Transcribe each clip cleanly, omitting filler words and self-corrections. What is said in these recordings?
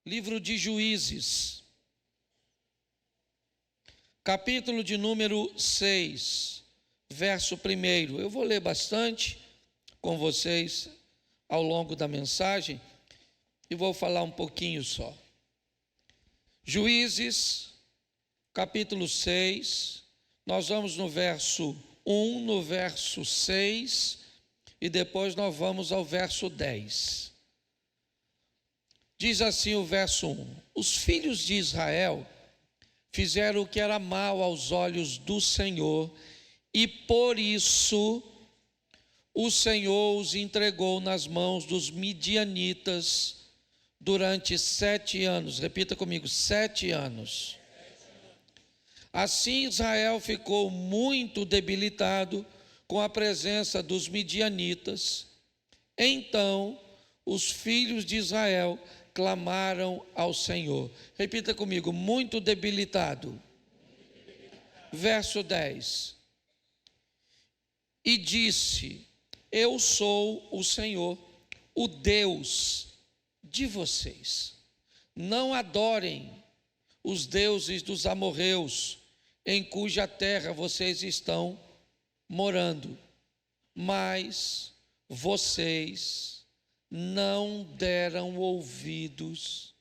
Livro de Juízes, capítulo de número 6, verso 1. Eu vou ler bastante com vocês ao longo da mensagem e vou falar um pouquinho só. Juízes, capítulo 6, nós vamos no verso 1, no verso 6 e depois nós vamos ao verso 10. Diz assim o verso 1: Os filhos de Israel fizeram o que era mal aos olhos do Senhor, e por isso o Senhor os entregou nas mãos dos midianitas durante 7 anos. Repita comigo: 7 anos. Assim Israel ficou muito debilitado com a presença dos midianitas. Então os filhos de Israel clamaram ao Senhor. Repita comigo: muito debilitado. Verso 10. E disse: Eu sou o Senhor, o Deus de vocês. Não adorem os deuses dos amorreus, em cuja terra vocês estão morando. Mas vocês não deram ouvidos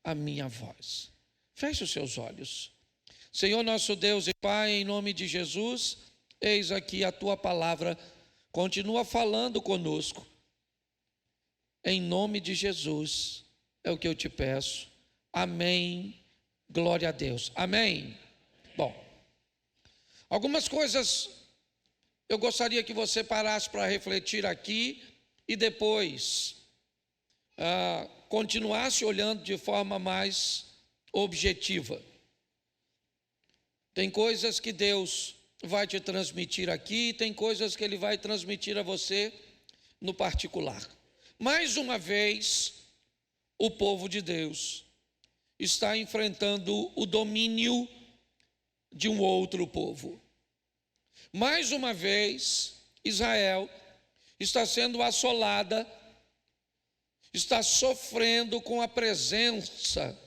à minha voz. Feche os seus olhos. Senhor nosso Deus e Pai, em nome de Jesus, eis aqui a tua palavra, continua falando conosco. Em nome de Jesus, é o que eu te peço. Amém, glória a Deus. Amém. Bom, algumas coisas eu gostaria que você parasse para refletir aqui e depois continuasse olhando de forma mais objetiva. Tem coisas que Deus vai te transmitir aqui, tem coisas que Ele vai transmitir a você no particular. Mais uma vez, o povo de Deus está enfrentando o domínio de um outro povo. Mais uma vez, Israel está sendo assolada, está sofrendo com a presença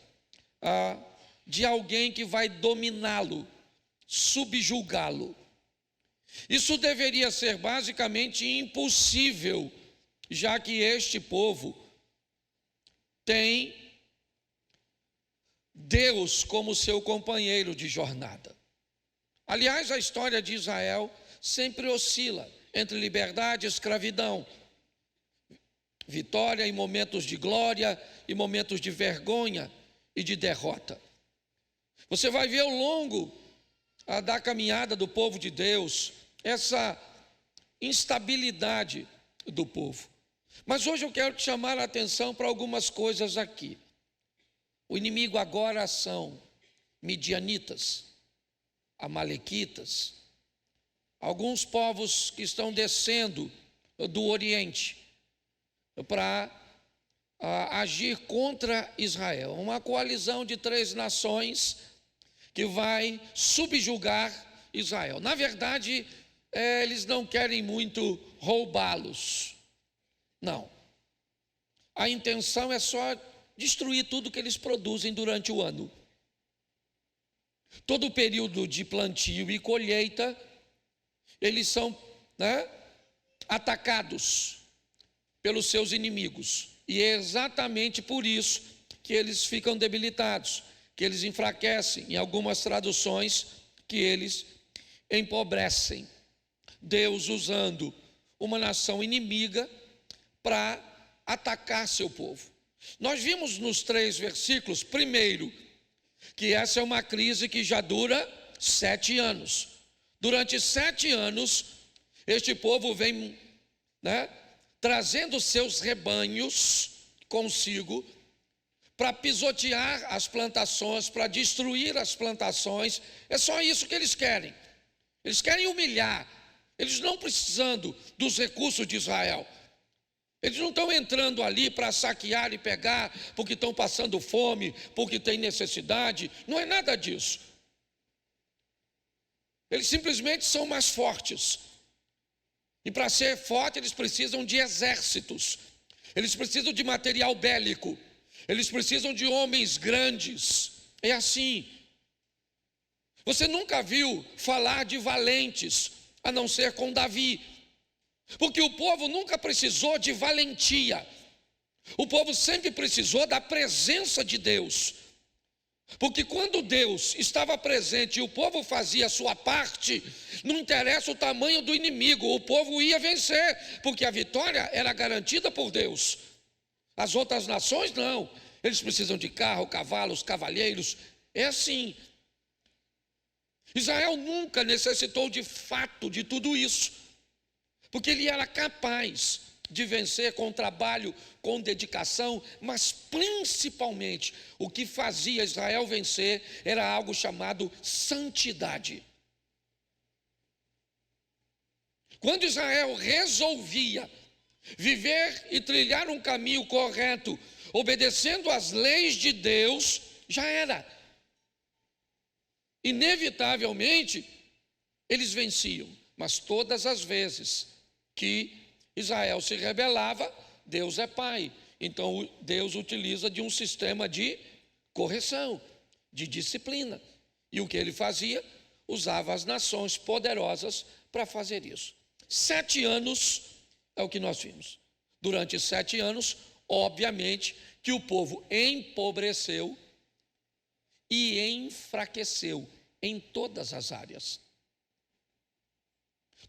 de alguém que vai dominá-lo, subjugá-lo. Isso deveria ser basicamente impossível, já que este povo tem Deus como seu companheiro de jornada. Aliás, a história de Israel sempre oscila entre liberdade e escravidão, vitória em momentos de glória e momentos de vergonha e de derrota. Você vai ver ao longo da caminhada do povo de Deus essa instabilidade do povo. Mas hoje eu quero te chamar a atenção para algumas coisas aqui. O inimigo agora são midianitas, amalequitas, alguns povos que estão descendo do Oriente para agir contra Israel. Uma coalizão de 3 nações que vai subjugar Israel. Na verdade, eles não querem muito roubá-los. Não. A intenção é só destruir tudo que eles produzem durante o ano. Todo o período de plantio e colheita, eles são atacados pelos seus inimigos. E é exatamente por isso que eles ficam debilitados, que eles enfraquecem, em algumas traduções, que eles empobrecem. Deus usando uma nação inimiga para atacar seu povo. Nós vimos nos 3 versículos, primeiro, que essa é uma crise que já dura 7 anos. Durante 7 anos, este povo vem trazendo seus rebanhos consigo para pisotear as plantações, para destruir as plantações. É só isso que eles querem. Eles querem humilhar. Eles não precisando dos recursos de Israel. Eles não estão entrando ali para saquear e pegar porque estão passando fome, porque tem necessidade. Não é nada disso. Eles simplesmente são mais fortes. E para ser forte eles precisam de exércitos. Eles precisam de material bélico. Eles precisam de homens grandes. É assim. Você nunca viu falar de valentes, a não ser com Davi. Porque o povo nunca precisou de valentia. O povo sempre precisou da presença de Deus. Porque quando Deus estava presente e o povo fazia a sua parte, não interessa o tamanho do inimigo, o povo ia vencer, porque a vitória era garantida por Deus. As outras nações não, eles precisam de carro, cavalos, cavalheiros, é assim. Israel nunca necessitou de fato de tudo isso, porque ele era capaz de vencer com trabalho, com dedicação, mas principalmente o que fazia Israel vencer era algo chamado santidade. Quando Israel resolvia viver e trilhar um caminho correto, obedecendo às leis de Deus, já era. Inevitavelmente, eles venciam, mas todas as vezes que Israel se rebelava, Deus é pai. Então Deus utiliza de um sistema de correção, de disciplina. E o que ele fazia? Usava as nações poderosas para fazer isso. 7 anos é o que nós vimos. Durante 7 anos, obviamente, que o povo empobreceu e enfraqueceu em todas as áreas.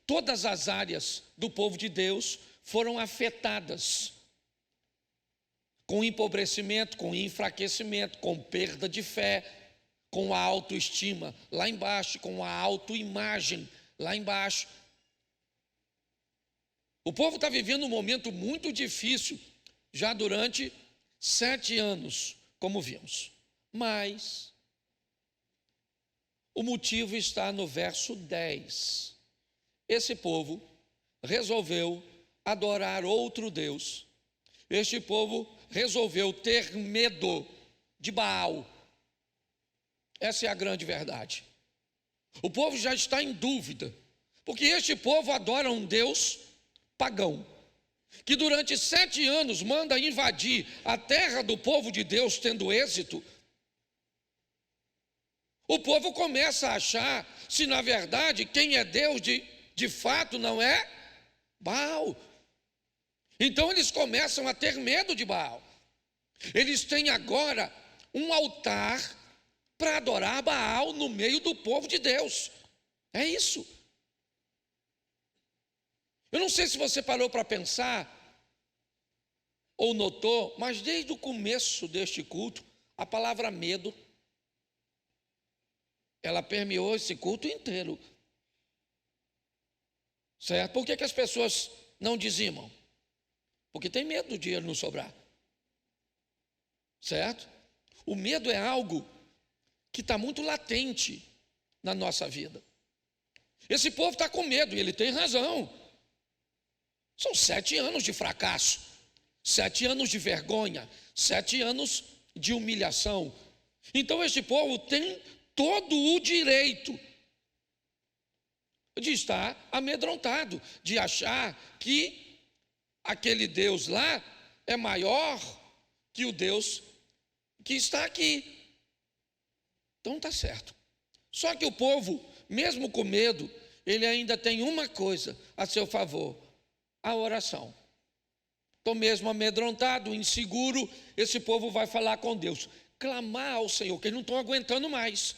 Todas as áreas do povo de Deus foram afetadas com empobrecimento, com enfraquecimento, com perda de fé, com a autoestima lá embaixo, com a autoimagem lá embaixo. O povo está vivendo um momento muito difícil já durante 7 anos, como vimos. Mas o motivo está no verso 10. Esse povo resolveu adorar outro Deus. Este povo resolveu ter medo de Baal. Essa é a grande verdade. O povo já está em dúvida, porque este povo adora um Deus pagão, que durante 7 anos manda invadir a terra do povo de Deus, tendo êxito. O povo começa a achar se na verdade quem é Deus de fato não é Baal. Então eles começam a ter medo de Baal. Eles têm agora um altar para adorar Baal no meio do povo de Deus. É isso. Eu não sei se você parou para pensar ou notou, mas desde o começo deste culto, a palavra medo, ela permeou esse culto inteiro. Certo? Por que as pessoas não dizimam? Porque tem medo do dinheiro não sobrar. Certo? O medo é algo que está muito latente na nossa vida. Esse povo está com medo e ele tem razão. São 7 anos de fracasso, 7 anos de vergonha, 7 anos de humilhação. Então este povo tem todo o direito de estar amedrontado, de achar que aquele Deus lá é maior que o Deus que está aqui. Então está certo. Só que o povo, mesmo com medo, ele ainda tem uma coisa a seu favor: a oração. Então, mesmo amedrontado, inseguro, esse povo vai falar com Deus, clamar ao Senhor, que eles não estão aguentando mais.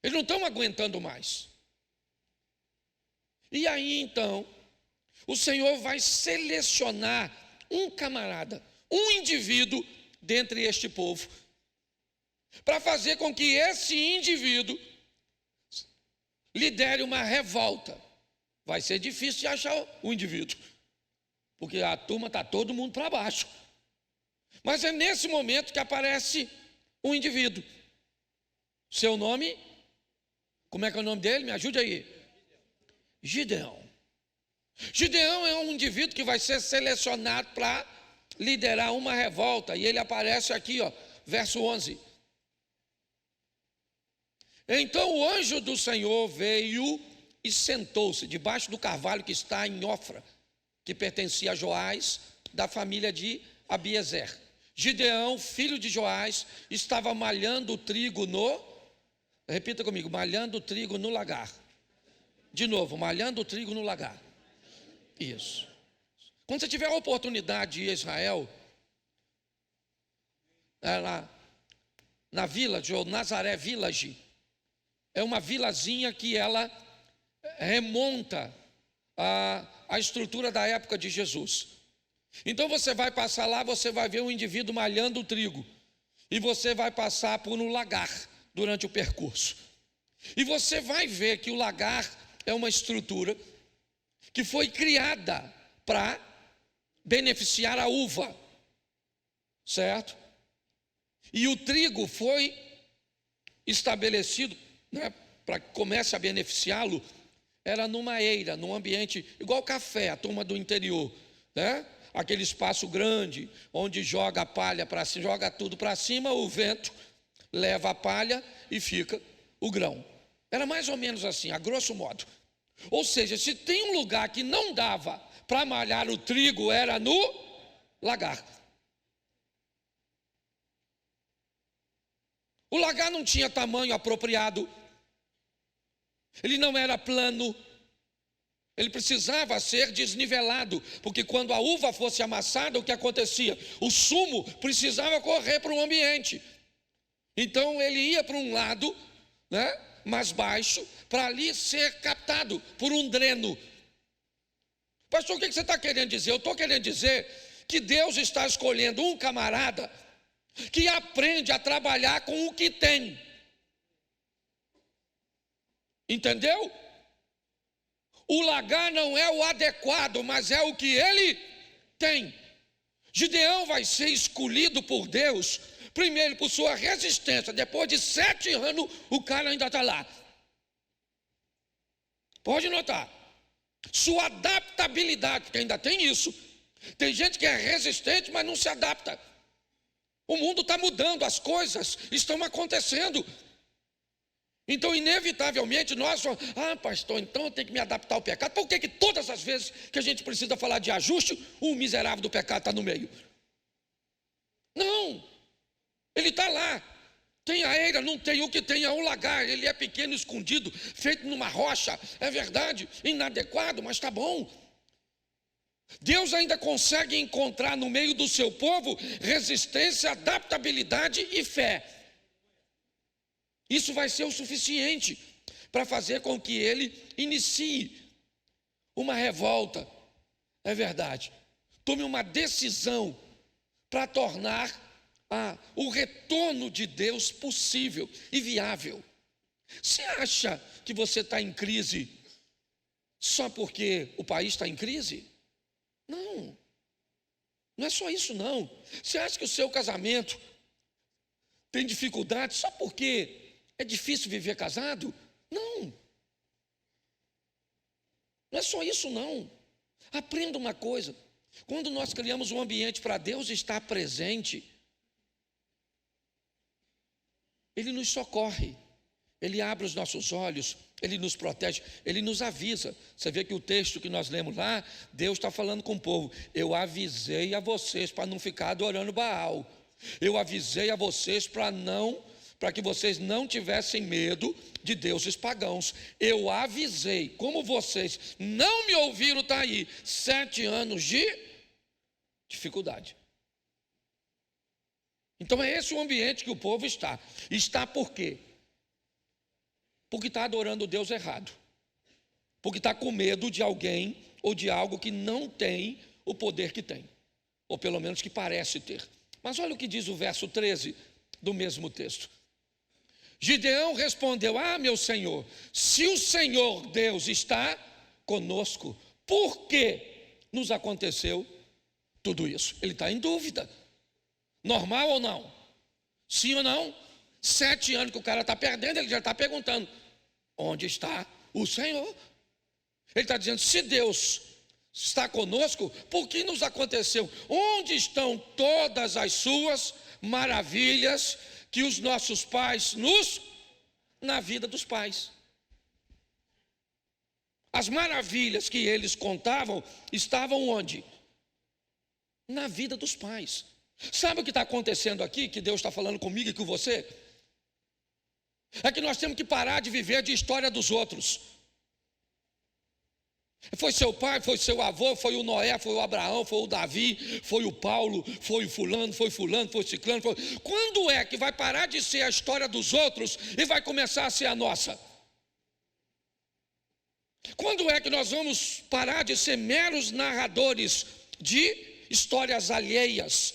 Eles não estão aguentando mais. E aí, então, o Senhor vai selecionar um camarada, um indivíduo dentre este povo, para fazer com que esse indivíduo lidere uma revolta. Vai ser difícil de achar o indivíduo, porque a turma está todo mundo para baixo. Mas é nesse momento que aparece um indivíduo. Seu nome? Como é que é o nome dele? Me ajude aí. Gideão. Gideão é um indivíduo que vai ser selecionado para liderar uma revolta. E ele aparece aqui, verso 11. Então o anjo do Senhor veio e sentou-se debaixo do carvalho que está em Ofra, que pertencia a Joás, da família de Abiezer, Gideão, filho de Joás, estava malhando o trigo repita comigo, malhando o trigo no lagar. De novo, malhando o trigo no lagar. Isso. Quando você tiver a oportunidade de ir a Israel, na Village, ou Nazaré Village, é uma vilazinha que ela remonta a estrutura da época de Jesus. Então você vai passar lá, você vai ver um indivíduo malhando o trigo, e você vai passar por um lagar durante o percurso, e você vai ver que o lagar é uma estrutura que foi criada para beneficiar a uva, certo? E o trigo foi estabelecido, para que comece a beneficiá-lo, era numa eira, num ambiente igual café, a turma do interior, né? Aquele espaço grande, onde joga a palha para cima, joga tudo para cima, o vento leva a palha e fica o grão. Era mais ou menos assim, a grosso modo. Ou seja, se tem um lugar que não dava para malhar o trigo, era no lagar. O lagar não tinha tamanho apropriado, ele não era plano, ele precisava ser desnivelado, porque quando a uva fosse amassada, o que acontecia? O sumo precisava correr para o ambiente. Então ele ia para um lado, mais baixo, para ali ser captado por um dreno. Pastor, o que você está querendo dizer? Eu estou querendo dizer que Deus está escolhendo um camarada que aprende a trabalhar com o que tem. Entendeu? O lagar não é o adequado, mas é o que ele tem. Gideão vai ser escolhido por Deus, primeiro por sua resistência, depois de 7 anos o cara ainda está lá. Pode notar, sua adaptabilidade, porque ainda tem isso. Tem gente que é resistente, mas não se adapta. O mundo está mudando, as coisas estão acontecendo. Então, inevitavelmente, nós falamos, pastor, então eu tenho que me adaptar ao pecado. Por que todas as vezes que a gente precisa falar de ajuste, o miserável do pecado está no meio? Não, ele está lá. Tem a eira, não tem, o que tem é um lagar, ele é pequeno, escondido, feito numa rocha, é verdade, inadequado, mas está bom. Deus ainda consegue encontrar no meio do seu povo resistência, adaptabilidade e fé. Isso vai ser o suficiente para fazer com que ele inicie uma revolta, é verdade. Tome uma decisão para tornar o retorno de Deus possível e viável. Você acha que você está em crise só porque o país está em crise? Não, não é só isso não. Você acha que o seu casamento tem dificuldade só porque é difícil viver casado? Não, não é só isso não. Aprenda uma coisa, quando nós criamos um ambiente para Deus estar presente, Ele nos socorre, Ele abre os nossos olhos, Ele nos protege, Ele nos avisa. Você vê que o texto que nós lemos lá, Deus está falando com o povo, eu avisei a vocês para não ficar adorando Baal, eu avisei a vocês para que vocês não tivessem medo de deuses pagãos. Eu avisei, como vocês não me ouviram, está aí, 7 anos de dificuldade. Então é esse o ambiente que o povo está. Está por quê? Porque está adorando o Deus errado. Porque está com medo de alguém ou de algo que não tem o poder que tem. Ou pelo menos que parece ter. Mas olha o que diz o verso 13 do mesmo texto. Gideão respondeu, meu Senhor, se o Senhor Deus está conosco, por que nos aconteceu tudo isso? Ele está em dúvida. Normal ou não? Sim ou não? 7 anos que o cara está perdendo, ele já está perguntando, onde está o Senhor? Ele está dizendo, se Deus está conosco, por que nos aconteceu? Onde estão todas as suas maravilhas que os nossos pais na vida dos pais? As maravilhas que eles contavam estavam onde? Na vida dos pais. Sabe o que está acontecendo aqui, que Deus está falando comigo e com você? É que nós temos que parar de viver de história dos outros. Foi seu pai, foi seu avô, foi o Noé, foi o Abraão, foi o Davi, foi o Paulo, foi o fulano, foi ciclano. Quando é que vai parar de ser a história dos outros e vai começar a ser a nossa? Quando é que nós vamos parar de ser meros narradores de histórias alheias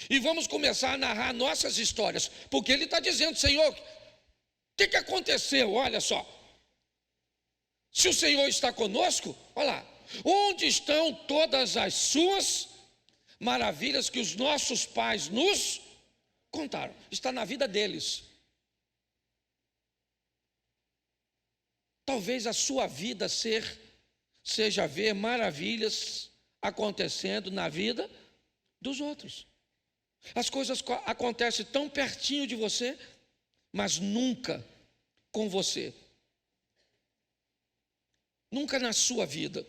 e vamos começar a narrar nossas histórias? Porque ele está dizendo: Senhor, o que aconteceu? Olha só. Se o Senhor está conosco, olha lá, onde estão todas as suas maravilhas que os nossos pais nos contaram? Está na vida deles. Talvez a sua vida seja ver maravilhas acontecendo na vida dos outros. As coisas acontecem tão pertinho de você, mas nunca com você. Nunca na sua vida.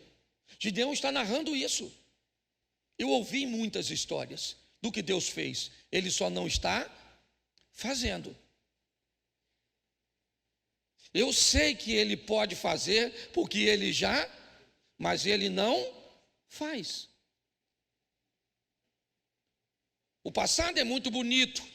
Gideão está narrando isso. Eu ouvi muitas histórias do que Deus fez. Ele só não está fazendo. Eu sei que ele pode fazer, porque ele já, mas ele não faz. O passado é muito bonito,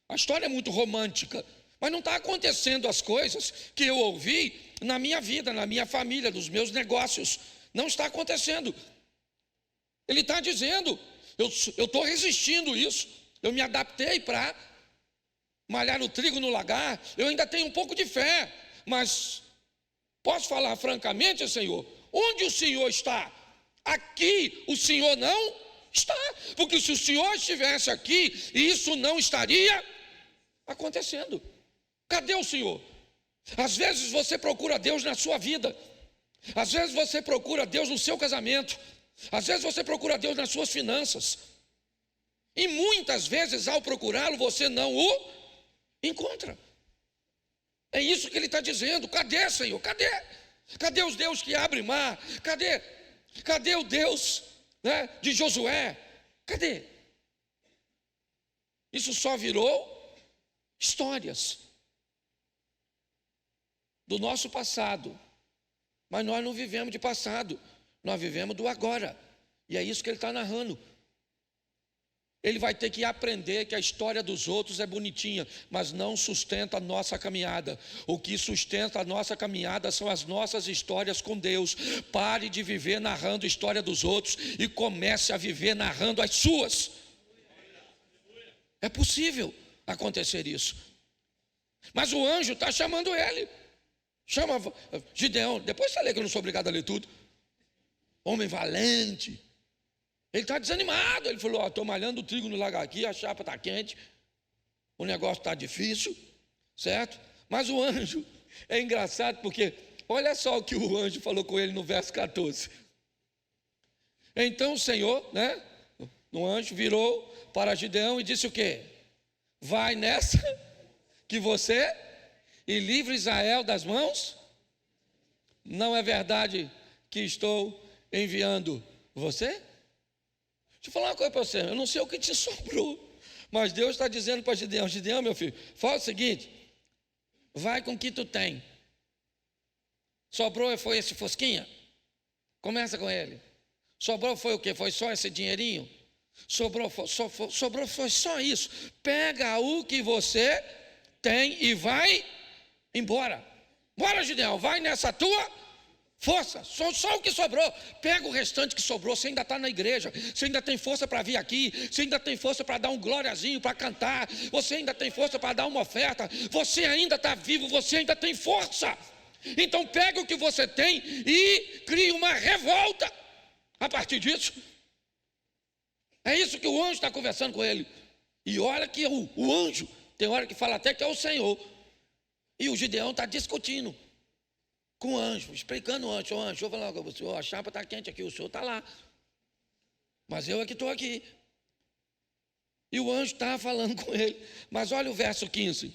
a história é muito romântica, mas não está acontecendo as coisas que eu ouvi na minha vida, na minha família, nos meus negócios. Não está acontecendo. Ele está dizendo: eu estou resistindo isso, eu me adaptei para malhar o trigo no lagar, eu ainda tenho um pouco de fé, mas posso falar francamente, Senhor, onde o Senhor está? Aqui o Senhor não está, porque se o Senhor estivesse aqui, isso não estaria acontecendo. Cadê o Senhor? Às vezes você procura Deus na sua vida, às vezes você procura Deus no seu casamento, às vezes você procura Deus nas suas finanças, e muitas vezes ao procurá-lo você não o encontra. É isso que ele está dizendo. Cadê, Senhor? Cadê? Cadê os Deus que abre mar? Cadê o Deus, né, de Josué? Cadê? Isso só virou histórias do nosso passado, mas nós não vivemos de passado, nós vivemos do agora, e é isso que ele está narrando. Ele vai ter que aprender que a história dos outros é bonitinha, mas não sustenta a nossa caminhada. O que sustenta a nossa caminhada são as nossas histórias com Deus. Pare de viver narrando a história dos outros e comece a viver narrando as suas. É possível acontecer isso. Mas o anjo está chamando ele. Chama Gideão. Depois você lê, que eu não sou obrigado a ler tudo. Homem valente. Ele está desanimado. Ele falou: estou malhando o trigo no lagar aqui, a chapa está quente, o negócio está difícil, certo? Mas o anjo, é engraçado porque olha só o que o anjo falou com ele no verso 14. Então o Senhor, né, o anjo virou para Gideão e disse o quê? Vai nessa que você e livre Israel das mãos. Não é verdade que estou enviando você? Deixa eu falar uma coisa para você, eu não sei o que te sobrou, mas Deus está dizendo para Gideão: Gideão, meu filho, fala o seguinte, vai com o que tu tem. Sobrou foi esse fosquinha? Começa com ele. Sobrou foi o quê? Foi só esse dinheirinho? Sobrou foi só isso. Pega o que você tem e vai embora. Bora, Gideão, vai nessa tua força, só o que sobrou. Pega o restante que sobrou. Você ainda está na igreja, você ainda tem força para vir aqui, você ainda tem força para dar um gloriazinho, para cantar, você ainda tem força para dar uma oferta, você ainda está vivo, você ainda tem força. Então pega o que você tem e crie uma revolta a partir disso. É isso que o anjo está conversando com ele. E olha que o anjo, tem hora que fala até que é o Senhor, e o Gideão está discutindo com o anjo, explicando o anjo: deixa eu falar com você, a chapa está quente aqui, o senhor está lá, mas eu é que estou aqui. E o anjo está falando com ele. Mas olha o verso 15.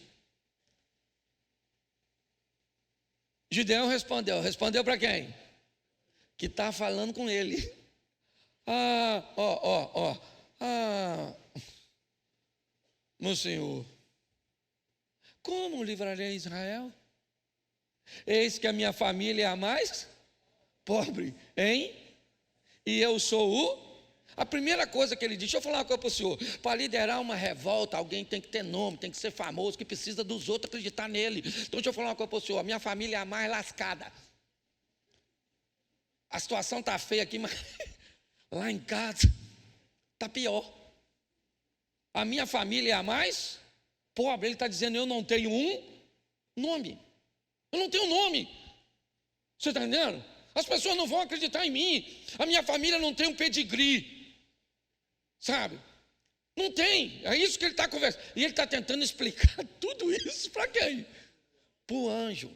Gideão respondeu para quem? Que está falando com ele. no Senhor. Como livrarei Israel? Eis que a minha família é a mais pobre, hein? E eu sou o... A primeira coisa que ele diz, deixa eu falar uma coisa para o senhor, para liderar uma revolta, alguém tem que ter nome, tem que ser famoso, que precisa dos outros acreditar nele. Então deixa eu falar uma coisa para o senhor, a minha família é a mais lascada. A situação está feia aqui, mas lá em casa está pior. A minha família é a mais pobre. Ele está dizendo, eu não tenho um nome. Eu não tenho nome. Você está entendendo? As pessoas não vão acreditar em mim. A minha família não tem um pedigree. Sabe? Não tem. É isso que ele está conversando. E ele está tentando explicar tudo isso para quem? Para o anjo.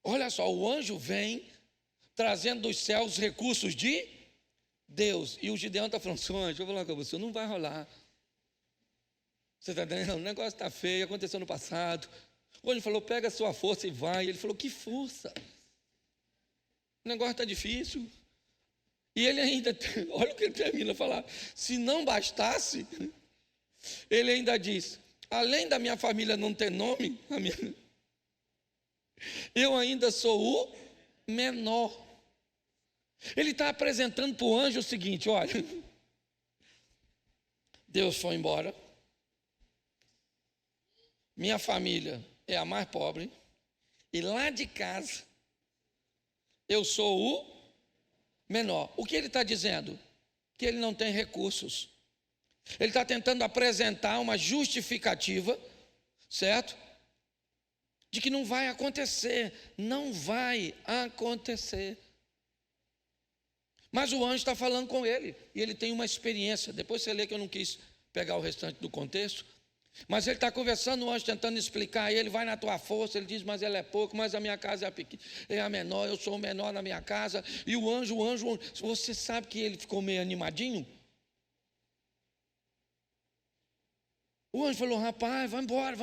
Olha só, o anjo vem trazendo dos céus recursos de Deus. E o Gideão está falando, anjo, eu vou falar com você, não vai rolar. Você está entendendo? O negócio está feio, aconteceu no passado. O anjo falou, pega a sua força e vai. Ele falou, que força? O negócio está difícil. E ele ainda, olha o que ele termina a falar. Se não bastasse, ele ainda diz, além da minha família não ter nome, eu ainda sou o menor. Ele está apresentando para o anjo o seguinte, olha, Deus foi embora, minha família é a mais pobre, e lá de casa, eu sou o menor. O que ele está dizendo? Que ele não tem recursos. Ele está tentando apresentar uma justificativa, certo? De que não vai acontecer. Não vai acontecer. Mas o anjo está falando com ele. E ele tem uma experiência. Depois você lê que eu não quis pegar o restante do contexto. Mas ele está conversando, o anjo tentando explicar, ele vai na tua força, ele diz, mas ela é pouco, mas a minha casa é a pequena, é a menor, eu sou o menor na minha casa, e o anjo, você sabe que ele ficou meio animadinho? O anjo falou, rapaz, vai embora,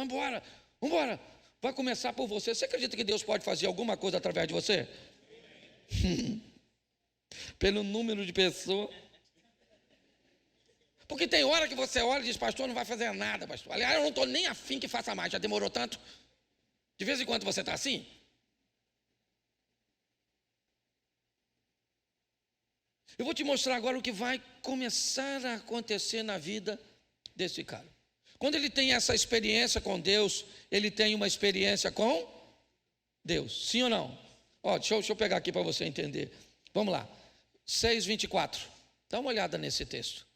vai começar por você. Você acredita que Deus pode fazer alguma coisa através de você? Pelo número de pessoas. Porque tem hora que você olha e diz, pastor, não vai fazer nada, pastor. Aliás, eu não estou nem afim que faça mais, já demorou tanto. De vez em quando você está assim. Eu vou te mostrar agora o que vai começar a acontecer na vida desse cara. Quando ele tem essa experiência com Deus, ele tem uma experiência com Deus. Sim ou não? Ó, deixa eu pegar aqui para você entender. Vamos lá. 6:24. Dá uma olhada nesse texto.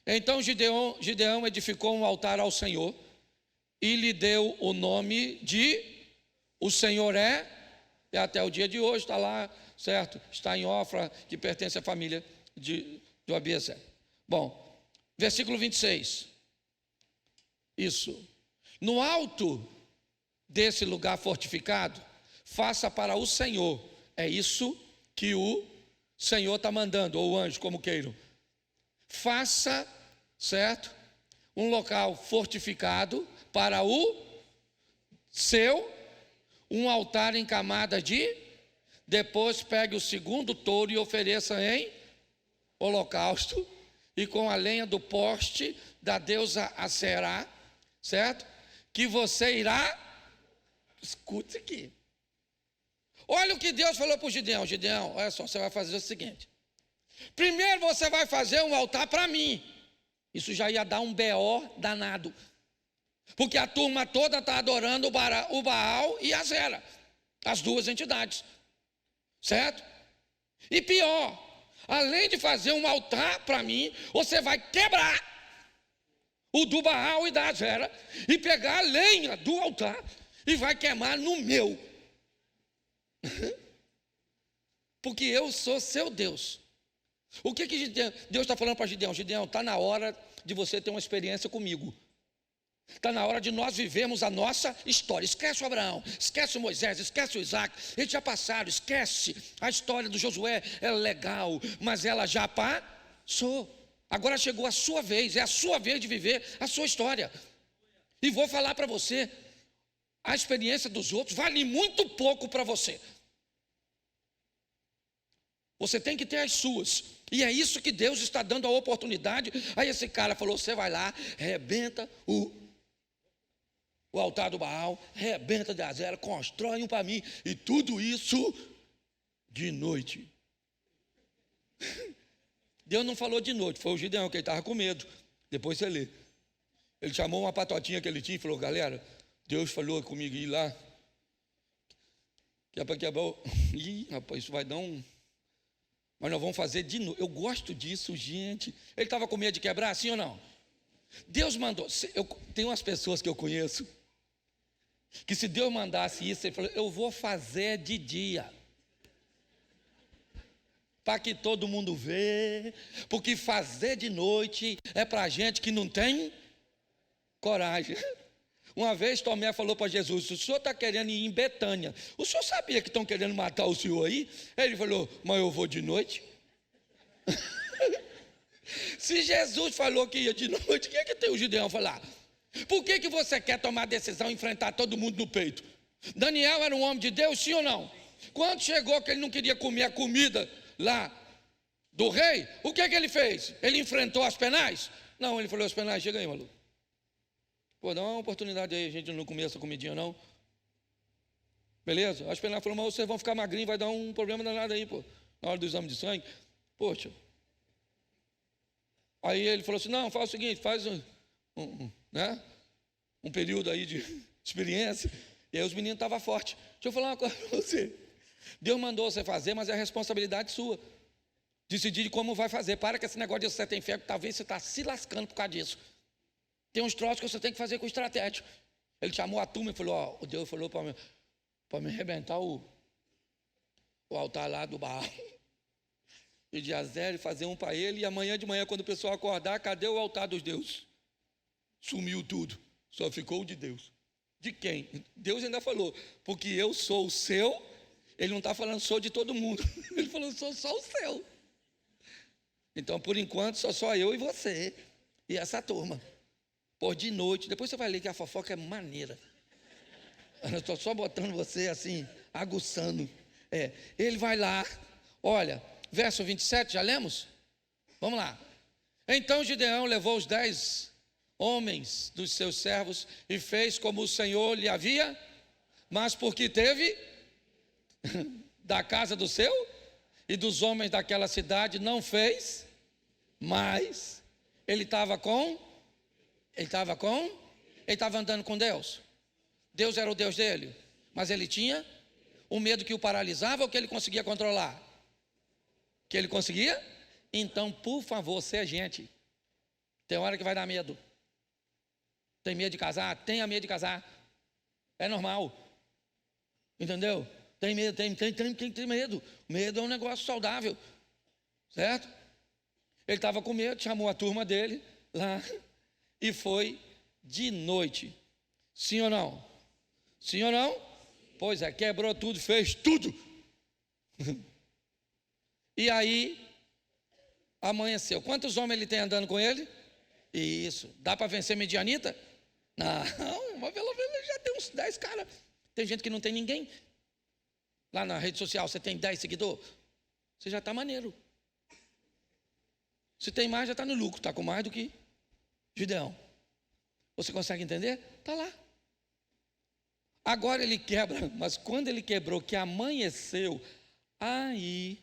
Então Gideão edificou um altar ao Senhor e lhe deu o nome de o Senhor é até o dia de hoje, está lá, certo? Está em Ofra, que pertence à família de Abiezer. Bom, versículo 26. Isso. No alto desse lugar fortificado, faça para o Senhor. É isso que o Senhor está mandando, ou o anjo, como queiram. Faça, certo? Um local fortificado para o seu, um altar em camada de, depois pegue o segundo touro e ofereça em holocausto, e com a lenha do poste da deusa Aserá, certo? Que você irá, escute aqui. Olha o que Deus falou para o Gideão. Gideão, olha só, você vai fazer o seguinte. Primeiro você vai fazer um altar para mim. Isso já ia dar um BO danado. Porque a turma toda está adorando o Baal e a Zera. As duas entidades. Certo? E pior, além de fazer um altar para mim, você vai quebrar o do Baal e da Zera e pegar a lenha do altar e vai queimar no meu. Porque eu sou seu Deus. O que Deus está falando para Gideão? Gideão, está na hora de você ter uma experiência comigo. Está na hora de nós vivermos a nossa história. Esquece o Abraão, esquece o Moisés, esquece o Isaac. Eles já passaram, esquece. A história do Josué é legal, mas ela já passou. Agora chegou a sua vez, é a sua vez de viver a sua história. E vou falar para você, a experiência dos outros vale muito pouco para você. Você tem que ter as suas. E é isso que Deus está dando a oportunidade. Aí esse cara falou: você vai lá, rebenta o altar do Baal, rebenta de Azera, constrói um para mim. E tudo isso de noite. Deus não falou de noite, foi o Gideão, que ele estava com medo. Depois você lê. Ele chamou uma patotinha que ele tinha e falou: galera, Deus falou comigo ir lá, que é para quebrar o... Ih, rapaz, isso vai dar um... Mas nós vamos fazer de novo. Eu gosto disso, gente. Ele estava com medo de quebrar, sim ou não? Deus mandou. Tem umas pessoas que eu conheço, que se Deus mandasse isso, ele falou: eu vou fazer de dia, para que todo mundo vê, porque fazer de noite é para gente que não tem coragem. Uma vez Tomé falou para Jesus: o senhor está querendo ir em Betânia, o senhor sabia que estão querendo matar o senhor aí? Ele falou: mas eu vou de noite. Se Jesus falou que ia de noite, o que é que tem o Gideão falar? Por que você quer tomar a decisão e enfrentar todo mundo no peito? Daniel era um homem de Deus, sim ou não? Quando chegou que ele não queria comer a comida lá do rei, o que é que ele fez? Ele enfrentou as penais? Não, ele falou: as penais, chega aí, maluco. Pô, dá uma oportunidade aí, a gente não comer essa comidinha não. Beleza? As penais falaram: mas vocês vão ficar magrinhos, vai dar um problema danado aí, pô, na hora do exame de sangue. Poxa. Aí ele falou assim: não, faz o seguinte, faz um período aí de experiência. E aí os meninos estavam fortes. Deixa eu falar uma coisa para você. Deus mandou você fazer, mas é responsabilidade sua. Decidir de como vai fazer. Para com esse negócio de você tem fé, talvez você está se lascando por causa disso. Tem uns troços que você tem que fazer com estratégia. Ele chamou a turma e falou: ó, o Deus falou para me arrebentar o altar lá do Baal e de Azera, e fazer um para ele. E amanhã de manhã, quando o pessoal acordar, cadê o altar dos deuses? Sumiu tudo, só ficou o de Deus. De quem? Deus ainda falou: porque eu sou o seu. Ele não está falando sou de todo mundo. Ele falou: sou só o seu. Então, por enquanto, só eu e você e essa turma. Por de noite, depois você vai ler que a fofoca é maneira. Eu estou só botando você assim, aguçando. Ele vai lá, olha, verso 27, já lemos? Vamos lá. Então Gideão levou os 10 homens dos seus servos e fez como o Senhor lhe havia, mas porque teve da casa do seu e dos homens daquela cidade, não fez, mas ele estava andando com Deus. Deus era o Deus dele, mas ele tinha o medo que o paralisava ou que ele conseguia controlar? Que ele conseguia? Então, por favor, seja gente. Tem hora que vai dar medo. Tem medo de casar? Tenha medo de casar. É normal. Entendeu? Tem medo, tem medo. Medo é um negócio saudável. Certo? Ele estava com medo, chamou a turma dele lá e foi de noite. Sim ou não? Sim ou não? Pois é, quebrou tudo, fez tudo. E aí, amanheceu. Quantos homens ele tem andando com ele? Isso. Dá para vencer Midianita? Não, mas pelo menos já tem uns 10 caras. Tem gente que não tem ninguém. Lá na rede social você tem 10 seguidores. Você já está maneiro. Se tem mais, já está no lucro. Está com mais do que Gideão. Você consegue entender? Está lá. Agora ele quebra, mas quando ele quebrou, que amanheceu, aí,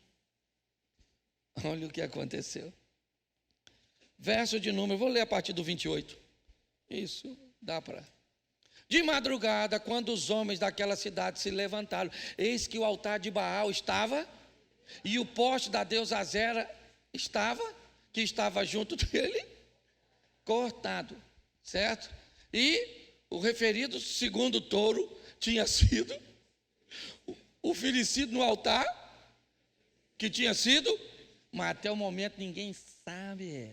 olha o que aconteceu. Verso de número, vou ler a partir do 28. Isso, dá para. De madrugada, quando os homens daquela cidade se levantaram, eis que o altar de Baal estava, e o poste da deusa Azera que estava junto dele, cortado, certo? E o referido segundo touro tinha sido oferecido no altar, que tinha sido, mas até o momento ninguém sabe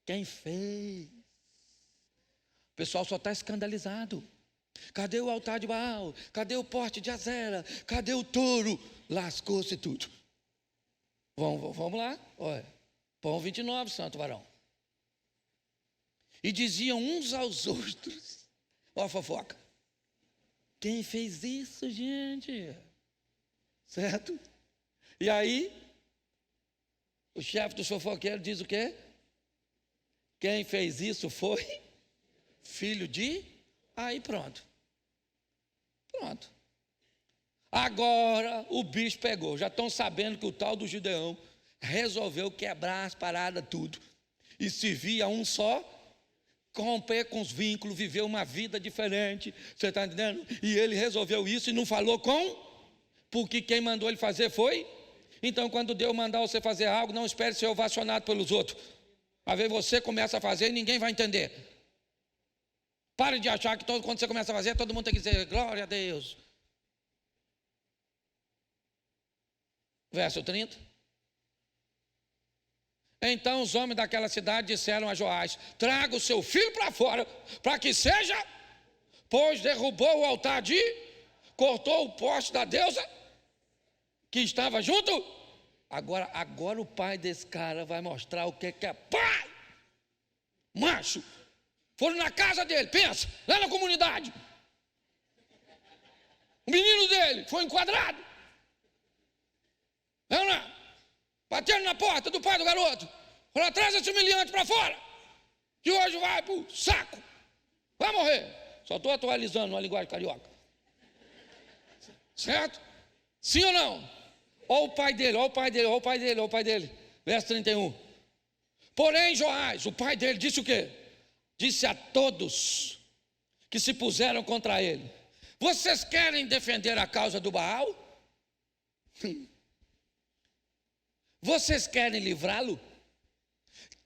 quem fez. O pessoal só está escandalizado. Cadê o altar de Baal? Cadê o poste de Azera? Cadê o touro? Lascou-se tudo. Vamos lá, olha. Pão 29, santo varão. E diziam uns aos outros, ó a fofoca, quem fez isso, gente? Certo? E aí, O chefe dos fofoqueiros diz o quê? Quem fez isso foi filho de... Aí pronto. Pronto. Agora o bicho pegou. Já estão sabendo que o tal do Gideão resolveu quebrar as paradas tudo. E servir a um só, romper com os vínculos, viver uma vida diferente. Você está entendendo? E ele resolveu isso e não falou porque quem mandou ele fazer foi. Então, quando Deus mandar você fazer algo, não espere ser ovacionado pelos outros. Às vezes você começa a fazer e ninguém vai entender. Pare de achar que quando você começa a fazer, todo mundo tem que dizer glória a Deus. Verso 30. Então os homens daquela cidade disseram a Joás: traga o seu filho para fora, para que seja, pois derrubou o altar cortou o poste da deusa que estava junto. Agora o pai desse cara vai mostrar o que é pai. Macho. Foram na casa dele, pensa, lá na comunidade. O menino dele foi enquadrado. Vamos lá. Bateram na porta do pai do garoto. Falaram: traz esse humilhante para fora, que hoje vai para o saco. Vai morrer. Só estou atualizando uma linguagem carioca. Certo? Sim ou não? Olha o pai dele, olha o pai dele, olha o pai dele, olha o pai dele. Verso 31. Porém, Joás, o pai dele, disse o quê? Disse a todos que se puseram contra ele: vocês querem defender a causa do Baal? Vocês querem livrá-lo?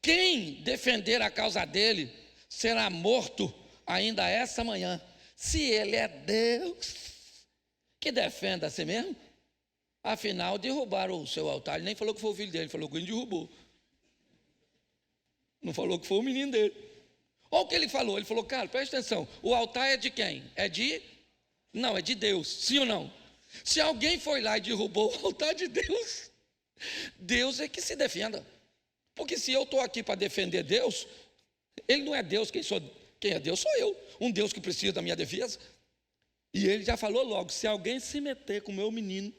Quem defender a causa dele será morto ainda essa manhã. Se ele é Deus, que defenda a si mesmo. Afinal, derrubaram o seu altar. Ele nem falou que foi o filho dele, ele falou que ele derrubou. Não falou que foi o menino dele. Olha o que ele falou. Ele falou: cara, presta atenção, o altar é de quem? Não, é de Deus, sim ou não? Se alguém foi lá e derrubou o altar de Deus, Deus é que se defenda. Porque se eu estou aqui para defender Deus, ele não é Deus, quem é Deus sou eu. Um Deus que precisa da minha defesa. E ele já falou logo: se alguém se meter com o meu menino,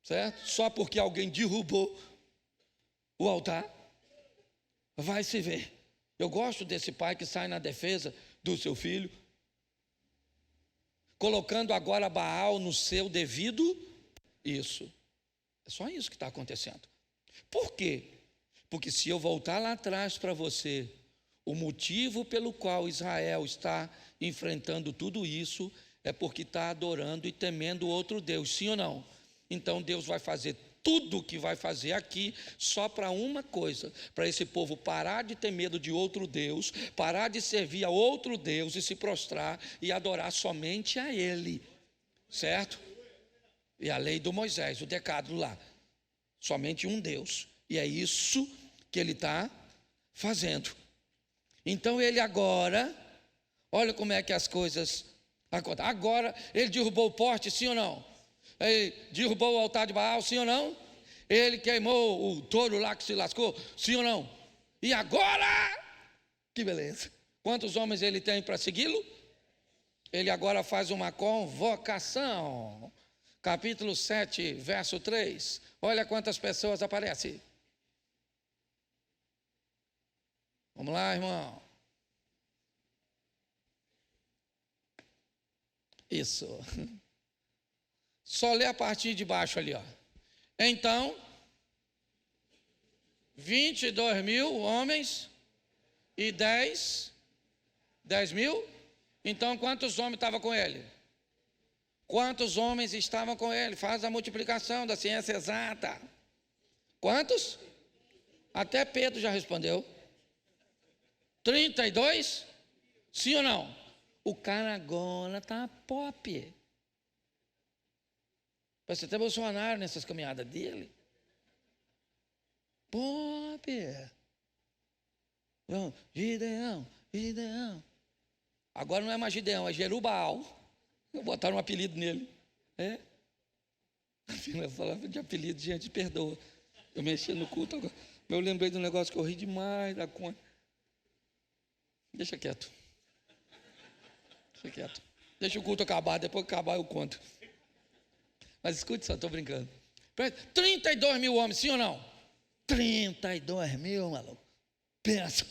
certo? Só porque alguém derrubou o altar, vai se ver. Eu gosto desse pai que sai na defesa do seu filho, colocando agora Baal no seu devido. Isso. É só isso que está acontecendo. Por quê? Porque se eu voltar lá atrás para você, o motivo pelo qual Israel está enfrentando tudo isso é porque está adorando e temendo outro Deus, sim ou não? Então Deus vai fazer tudo o que vai fazer aqui só para uma coisa: para esse povo parar de ter medo de outro Deus, parar de servir a outro Deus e se prostrar e adorar somente a Ele, certo? E a lei do Moisés, o decálogo lá, somente um Deus. E é isso que ele está fazendo. Então ele agora, olha como é que as coisas acontecem. Agora ele derrubou o poste, sim ou não? Ele derrubou o altar de Baal, sim ou não? Ele queimou o touro lá que se lascou, sim ou não? E agora, que beleza. Quantos homens ele tem para segui-lo? Ele agora faz uma convocação. Capítulo 7, verso 3. Olha quantas pessoas aparecem. Vamos lá, irmão. Isso. Só lê a partir de baixo ali, ó. Então, 22 mil homens e 10 mil. Então, quantos homens estavam com ele? Quantos homens estavam com ele? Faz a multiplicação da ciência exata. Quantos? Até Pedro já respondeu. 32? Sim ou não? O cara agora está pop. Parece até Bolsonaro nessas caminhadas dele. Pop. Gideão, Gideão. Agora não é mais Gideão, é Jerubbaal. Botaram um apelido nele. É? Eu falava de apelido, gente, perdoa. Eu mexia no culto agora. Eu lembrei de um negócio que eu ri demais da conta. Deixa quieto. Deixa quieto. Deixa o culto acabar, depois que acabar eu conto. Mas escute só, estou brincando. 32 mil homens, sim ou não? 32 mil, maluco. Pensa.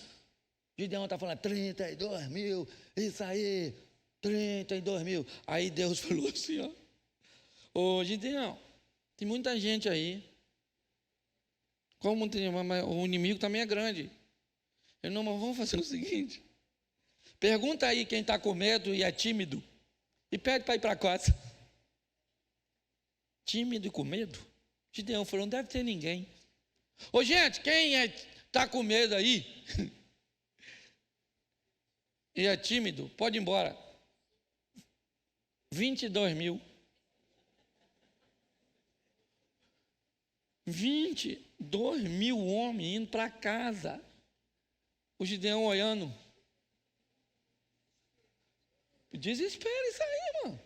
Gideão está falando 32 mil, isso aí, 32 mil. Aí Deus falou assim, ó. Ô Gideão, tem muita gente aí. Como tem, mas o inimigo também é grande. Eu não, mas vamos fazer o seguinte. Pergunta aí quem está com medo e é tímido. E pede para ir para casa. Tímido e com medo? Gideão falou, não deve ter ninguém. Ô gente, quem está com medo aí e é tímido, pode ir embora. 22 mil. 22 mil homens indo para casa. O Gideão olhando. Desespero isso aí, mano.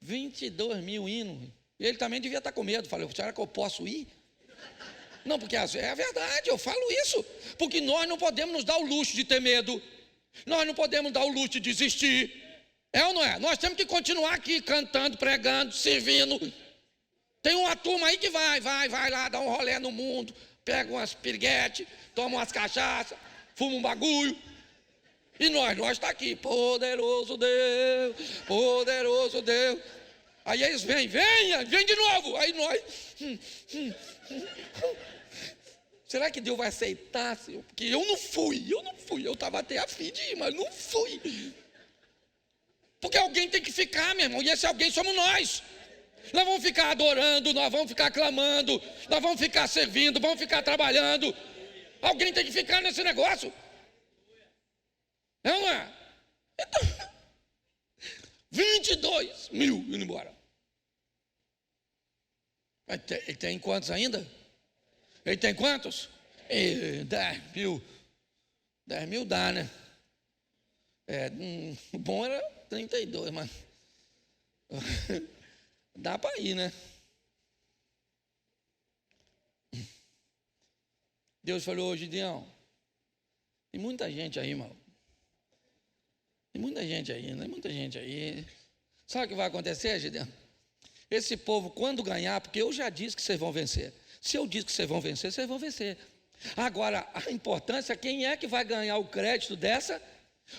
22 mil indo. Ele também devia estar com medo. Falei, será que eu posso ir? Não, porque é a verdade, eu falo isso. Porque nós não podemos nos dar o luxo de ter medo. Nós não podemos dar o luxo de desistir. É ou não é? Nós temos que continuar aqui cantando, pregando, servindo. Tem uma turma aí que vai lá, dá um rolê no mundo, pega umas piriguetes, toma umas cachaças, fuma um bagulho. E nós está aqui, poderoso Deus, poderoso Deus. Aí eles vêm de novo. Aí nós. Será que Deus vai aceitar, Senhor? Porque eu não fui. Eu estava até a fim de ir, mas não fui. Porque alguém tem que ficar, meu irmão, e esse alguém somos nós. Nós vamos ficar adorando, nós vamos ficar clamando, nós vamos ficar servindo, vamos ficar trabalhando. Alguém tem que ficar nesse negócio. Não é? Então, 22 mil indo embora. Ele tem quantos ainda? Ele tem quantos? 10 mil. 10 mil dá, né? O bom era 32, mas dá para ir, né? Deus falou, Gideão, tem muita gente aí, irmão. Tem muita gente aí, né? Muita gente aí. Sabe o que vai acontecer, Gideão? Esse povo, quando ganhar, porque eu já disse que vocês vão vencer. Se eu disse que vocês vão vencer, vocês vão vencer. Agora, a importância, quem é que vai ganhar o crédito dessa?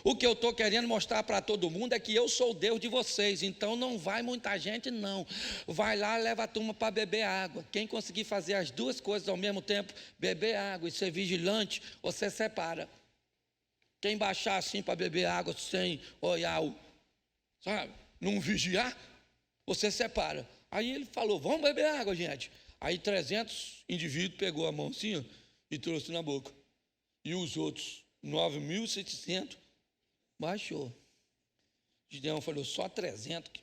O que eu estou querendo mostrar para todo mundo é que eu sou o Deus de vocês. Então não vai muita gente, não. Vai lá, leva a turma para beber água. Quem conseguir fazer as duas coisas ao mesmo tempo, beber água e ser vigilante, você separa. Quem baixar assim para beber água sem olhar sabe, não vigiar, você separa. Aí ele falou, vamos beber água, gente. Aí 300 indivíduos pegou a mão assim, ó, e trouxe na boca. E os outros, 9.700, baixou. Gideão falou, só 300 que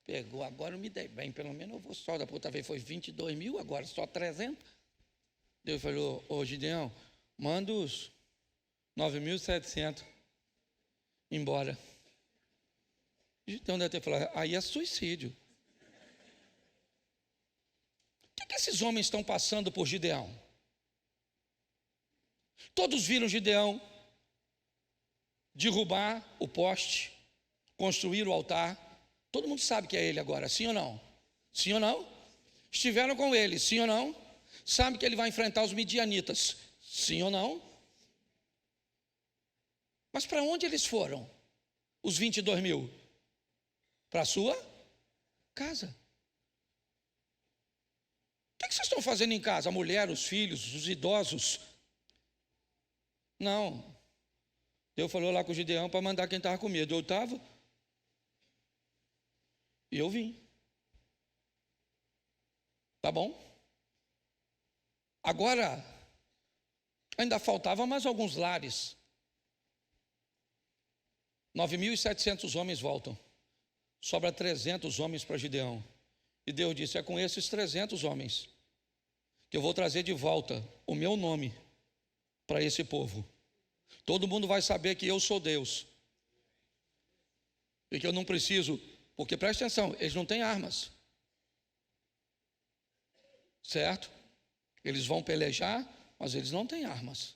pegou. Agora eu me dei bem, pelo menos eu vou só. Da outra vez foi 22 mil, agora só 300. Deus falou, ô Gideão, manda os 9.700 embora. Gideão deve ter falado, aí é suicídio. O que esses homens estão passando por Gideão? Todos viram Gideão derrubar o poste, construir o altar. Todo mundo sabe que é ele agora, sim ou não? Sim ou não? Estiveram com ele, sim ou não? Sabe que ele vai enfrentar os midianitas, sim ou não? Mas para onde eles foram? Os 22 mil? Para a sua casa. O que vocês estão fazendo em casa? A mulher, os filhos, os idosos? Não. Deus falou lá com o Gideão para mandar quem estava com medo. Eu estava. E eu vim. Tá bom? Agora, ainda faltavam mais alguns lares. 9.700 homens voltam. Sobra 300 homens para Gideão. E Deus disse, é com esses 300 homens que eu vou trazer de volta o meu nome para esse povo. Todo mundo vai saber que eu sou Deus. E que eu não preciso, porque preste atenção, eles não têm armas. Certo? Eles vão pelejar, mas eles não têm armas.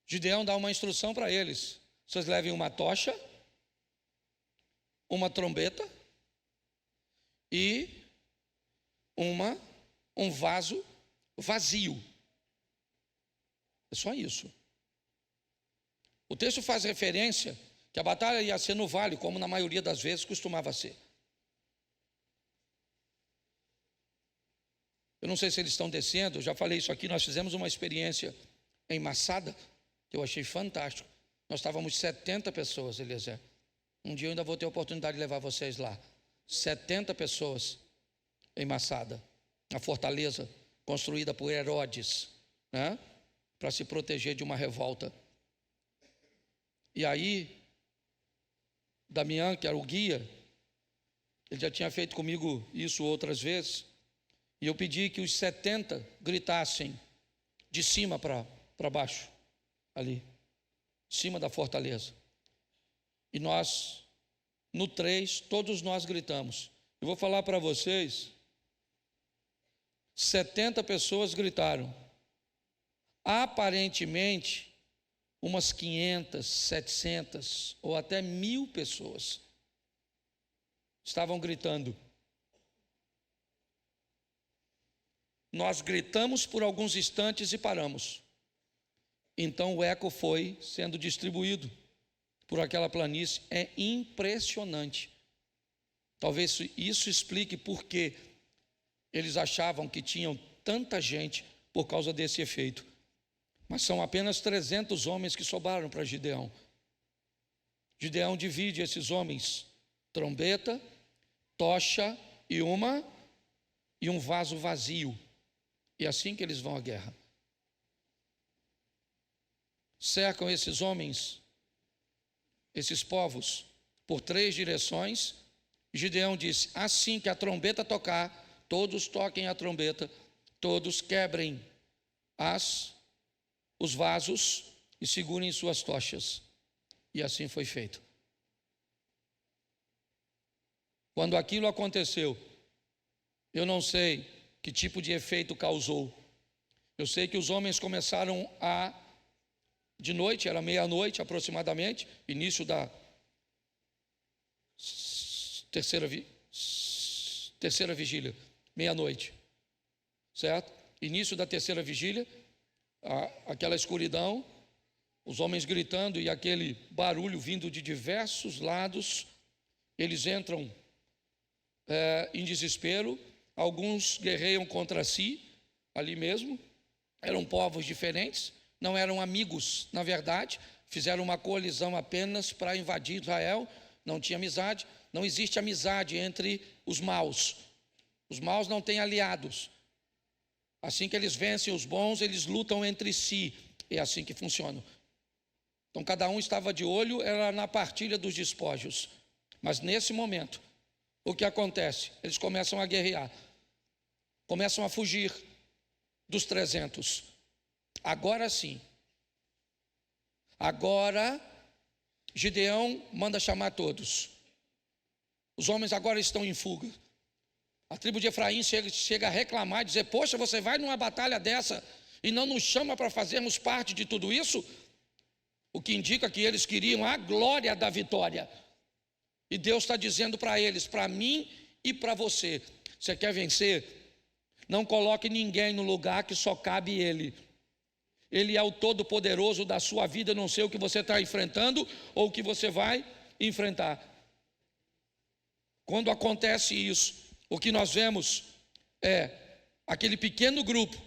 Gideão dá uma instrução para eles. Vocês levem uma tocha, uma trombeta e uma um vaso vazio. É só isso. O texto faz referência que a batalha ia ser no vale, como na maioria das vezes costumava ser. Eu não sei se eles estão descendo, eu já falei isso aqui, nós fizemos uma experiência em Massada, que eu achei fantástico. Nós estávamos 70 pessoas, Eliezer. Um dia eu ainda vou ter a oportunidade de levar vocês lá. 70 pessoas em Massada, a fortaleza construída por Herodes, né, para se proteger de uma revolta. E aí, Damião, que era o guia, ele já tinha feito comigo isso outras vezes, e eu pedi que os 70 gritassem de cima para baixo, ali, em cima da fortaleza. E nós, no 3, todos nós gritamos. Eu vou falar para vocês, 70 pessoas gritaram. Aparentemente, umas 500, 700 ou até 1000 pessoas estavam gritando. Nós gritamos por alguns instantes e paramos. Então o eco foi sendo distribuído por aquela planície. É impressionante. Talvez isso explique por que eles achavam que tinham tanta gente por causa desse efeito. Mas são apenas 300 homens que sobraram para Gideão. Gideão divide esses homens: trombeta, tocha e um vaso vazio. E é assim que eles vão à guerra. Cercam esses homens, esses povos, por 3 direções. Gideão disse: assim que a trombeta tocar, todos toquem a trombeta, todos quebrem os vasos e segurem suas tochas. E assim foi feito. Quando aquilo aconteceu, eu não sei que tipo de efeito causou. Eu sei que os homens começaram de noite, era meia-noite aproximadamente, início da terceira vigília, meia-noite, certo? Início da terceira vigília, aquela escuridão, os homens gritando e aquele barulho vindo de diversos lados. Eles entram em desespero. Alguns guerreiam contra si, ali mesmo. Eram povos diferentes, não eram amigos, na verdade. Fizeram uma coalizão apenas para invadir Israel. Não tinha amizade. Não existe amizade entre os maus. Os maus não têm aliados. Assim que eles vencem os bons, eles lutam entre si. É assim que funciona. Então cada um estava de olho, era na partilha dos despojos. Mas nesse momento, o que acontece? Eles começam a guerrear. Começam a fugir dos 300. Agora sim. Agora, Gideão manda chamar todos. Os homens agora estão em fuga. A tribo de Efraim chega a reclamar, dizer: poxa, você vai numa batalha dessa e não nos chama para fazermos parte de tudo isso? O que indica que eles queriam a glória da vitória. E Deus está dizendo para eles, para mim e para você: você quer vencer? Não coloque ninguém no lugar que só cabe Ele. Ele é o todo-poderoso da sua vida. Não sei o que você está enfrentando ou o que você vai enfrentar. Quando acontece isso, o que nós vemos é aquele pequeno grupo,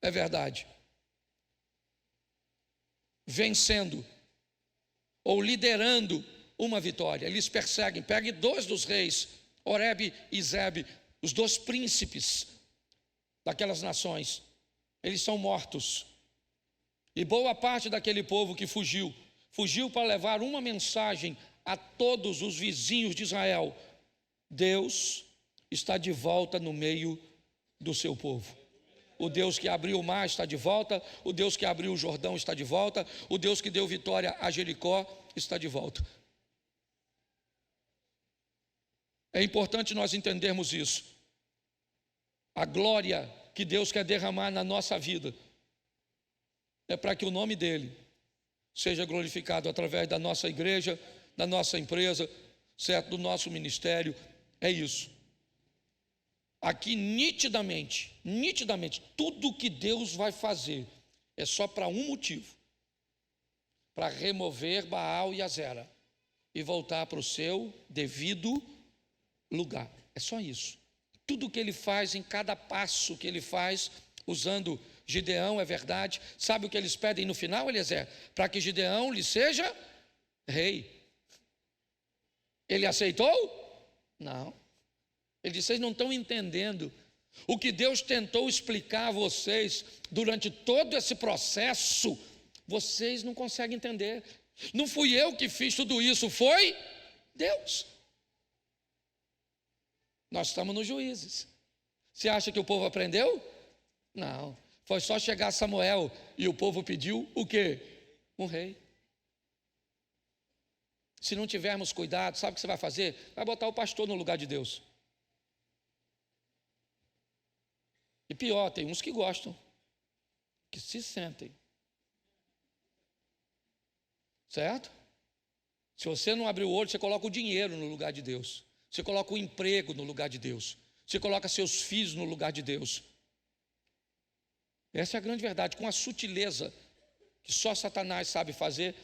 é verdade, vencendo ou liderando uma vitória. Eles perseguem, peguem 2 dos reis, Oreb e Zebe, os 2 príncipes daquelas nações. Eles são mortos. E boa parte daquele povo que fugiu para levar uma mensagem a todos os vizinhos de Israel: Deus está de volta no meio do seu povo. O Deus que abriu o mar está de volta, o Deus que abriu o Jordão está de volta, o Deus que deu vitória a Jericó está de volta. É importante nós entendermos isso. A glória que Deus quer derramar na nossa vida é para que o nome dEle seja glorificado através da nossa igreja, da nossa empresa, certo? Do nosso ministério. É isso. aqui nitidamente, tudo que Deus vai fazer é só para um motivo: para remover Baal e Azera e voltar para o seu devido lugar. É só isso. Tudo que ele faz, em cada passo que ele faz, usando Gideão, é verdade. Sabe o que eles pedem no final, Eliezer? Para que Gideão lhe seja rei. Ele aceitou? Não. Ele disse: vocês não estão entendendo o que Deus tentou explicar a vocês durante todo esse processo. Vocês não conseguem entender. Não fui eu que fiz tudo isso, foi Deus. Nós estamos nos Juízes. Você acha que o povo aprendeu? Não. Foi só chegar Samuel e o povo pediu o quê? Um rei. Se não tivermos cuidado, sabe o que você vai fazer? Vai botar o pastor no lugar de Deus. E pior, tem uns que gostam, que se sentem. Certo? Se você não abrir o olho, você coloca o dinheiro no lugar de Deus. Você coloca o emprego no lugar de Deus. Você coloca seus filhos no lugar de Deus. Essa é a grande verdade, com a sutileza que só Satanás sabe fazer,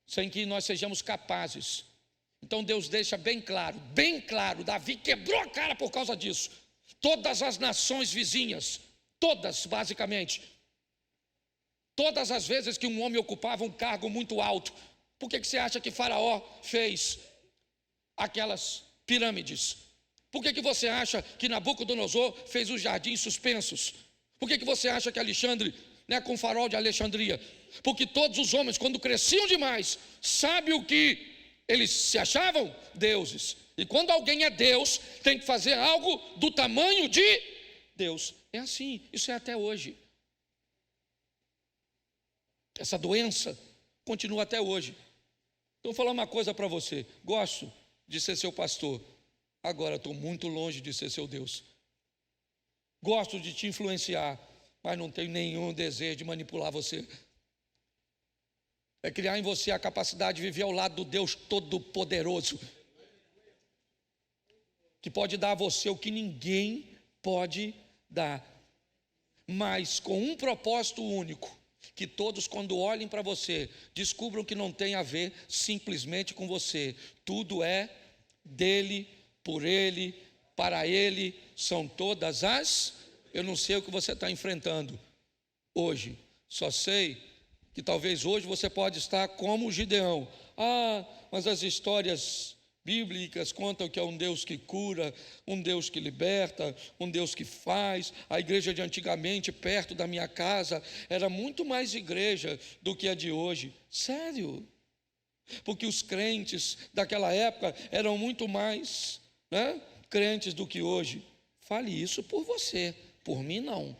sem que nós sejamos capazes. Então Deus deixa bem claro, Davi quebrou a cara por causa disso. Todas as nações vizinhas, todas basicamente, todas as vezes que um homem ocupava um cargo muito alto, por que você acha que Faraó fez aquelas pirâmides? Por que você acha que Nabucodonosor fez os jardins suspensos? Por que você acha que Alexandre, com o farol de Alexandria? Porque todos os homens, quando cresciam demais, sabe o que eles se achavam? Deuses. E quando alguém é Deus, tem que fazer algo do tamanho de Deus. É assim, isso é até hoje. Essa doença continua até hoje. Então vou falar uma coisa para você: gosto de ser seu pastor, agora estou muito longe de ser seu Deus. Gosto de te influenciar, mas não tenho nenhum desejo de manipular você. É criar em você a capacidade de viver ao lado do Deus Todo-Poderoso, que pode dar a você o que ninguém pode dar, mas com um propósito único: que todos, quando olhem para você, descubram que não tem a ver simplesmente com você. Tudo é dele, por ele, para ele, são todas as... Eu não sei o que você está enfrentando hoje, só sei que talvez hoje você pode estar como Gideão. Mas as histórias bíblicas contam que é um Deus que cura, um Deus que liberta, um Deus que faz. A igreja de antigamente, perto da minha casa, era muito mais igreja do que a de hoje. Sério? Porque os crentes daquela época eram muito mais crentes do que hoje. Fale isso por você, por mim não.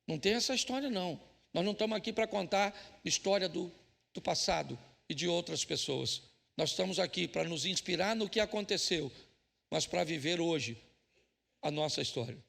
Não tem essa história não. Nós não estamos aqui para contar história do passado e de outras pessoas. Nós estamos aqui para nos inspirar no que aconteceu, mas para viver hoje a nossa história.